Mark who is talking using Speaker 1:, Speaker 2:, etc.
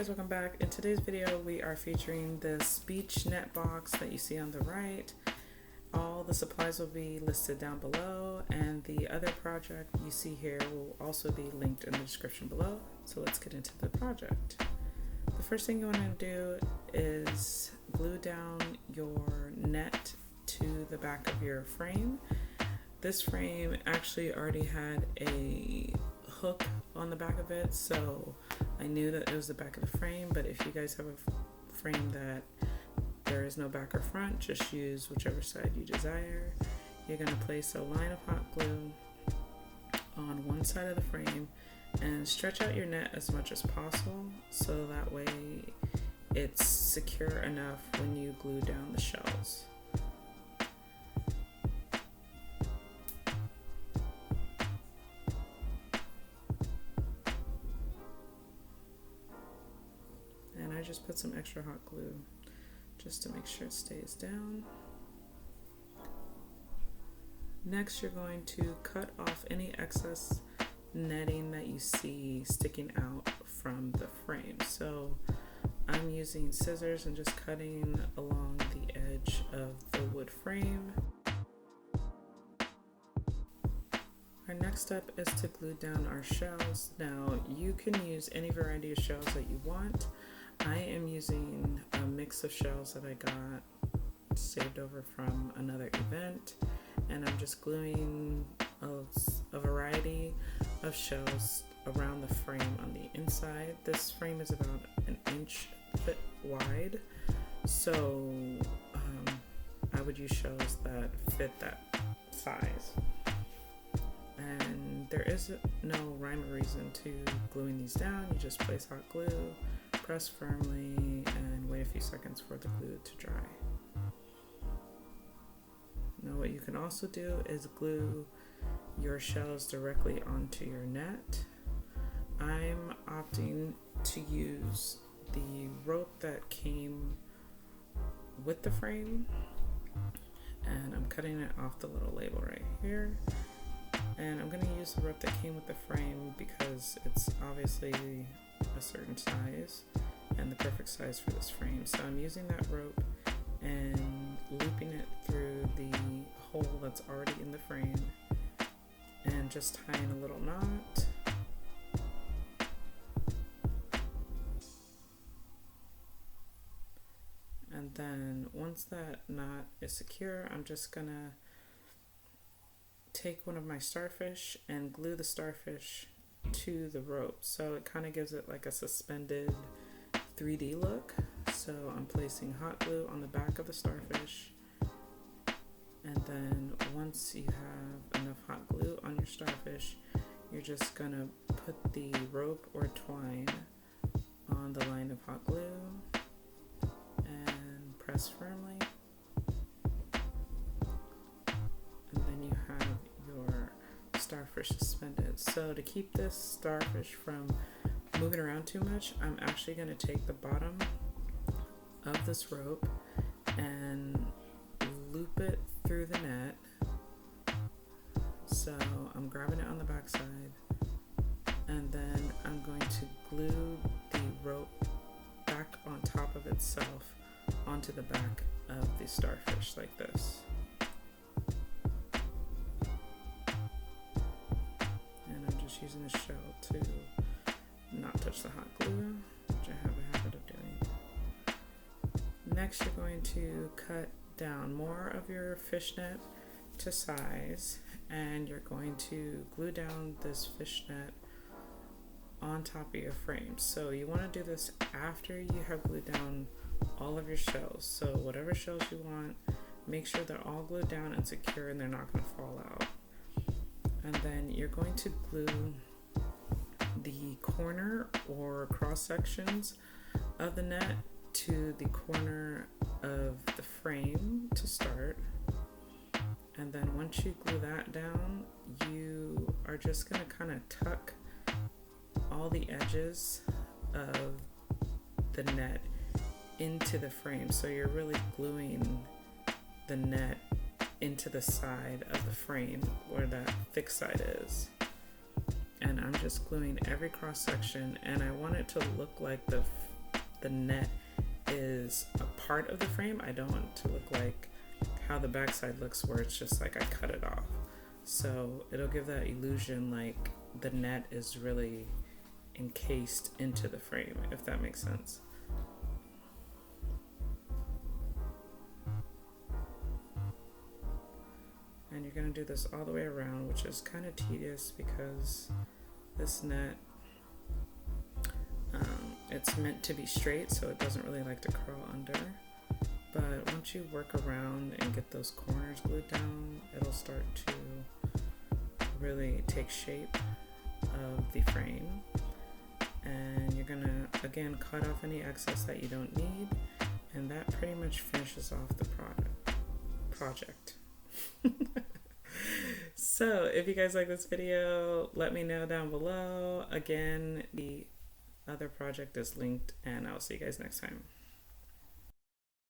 Speaker 1: guys, welcome back. In today's video we are featuring this beach net box that you see on the right. All the supplies will be listed down below, and the other project you see here will also be linked in the description below. So let's get into the project. The first thing you want to do is glue down your net to the back of your frame. This frame actually already had a hook on the back of it, so I knew that it was the back of the frame. But if you guys have a frame that there is no back or front, just use whichever side you desire. You're going to place a line of hot glue on one side of the frame and stretch out your net as much as possible, so that way it's secure enough when you glue down the shells. And I just put some extra hot glue just to make sure it stays down. Next, you're going to cut off any excess netting that you see sticking out from the frame. So I'm using scissors and just cutting along the edge of the wood frame. Our next step is to glue down our shells. Now you can use any variety of shells that you want. I am using a mix of shells that I got saved over from another event, and I'm just gluing a variety of shells around the frame on the inside. This frame is about an inch thick wide, so I would use shells that fit that size. And there is no rhyme or reason to gluing these down. You just place hot glue, press firmly, and wait a few seconds for the glue to dry. Now what you can also do is glue your shells directly onto your net. I'm opting to use the rope that came with the frame, and I'm cutting it off the little label right here. And I'm going to use the rope that came with the frame because it's obviously a certain size and the perfect size for this frame. So I'm using that rope and looping it through the hole that's already in the frame and just tying a little knot. And then once that knot is secure, I'm just gonna take one of my starfish and glue the starfish to the rope, so it kind of gives it like a suspended 3D look. So I'm placing hot glue on the back of the starfish, and then once you have enough hot glue on your starfish, you're just gonna put the rope or twine on the line of hot glue and press firmly, and then you have your starfish suspended. So to keep this starfish from moving around too much, I'm actually going to take the bottom of this rope and loop it through the net. So I'm grabbing it on the back side, and then I'm going to glue the rope back on top of itself onto the back of the starfish like this. Using the shell to not touch the hot glue, which I have a habit of doing. Next, you're going to cut down more of your fishnet to size, and you're going to glue down this fishnet on top of your frame. So you want to do this after you have glued down all of your shells. So whatever shells you want, make sure they're all glued down and secure and they're not going to fall out. And then you're going to glue the corner or cross sections of the net to the corner of the frame to start. And then once you glue that down, you are just going to kind of tuck all the edges of the net into the frame. So you're really gluing the net into the side of the frame where that thick side is. And I'm just gluing every cross section, and I want it to look like the the net is a part of the frame. I don't want it to look like how the backside looks, where it's just like I cut it off. So it'll give that illusion like the net is really encased into the frame, if that makes sense. And you're going to do this all the way around, which is kind of tedious because this net, it's meant to be straight, so it doesn't really like to curl under. But once you work around and get those corners glued down, it'll start to really take shape of the frame. And you're going to, again, cut off any excess that you don't need. And that pretty much finishes off the project. So if you guys like this video, let me know down below. Again, the other project is linked, and I'll see you guys next time.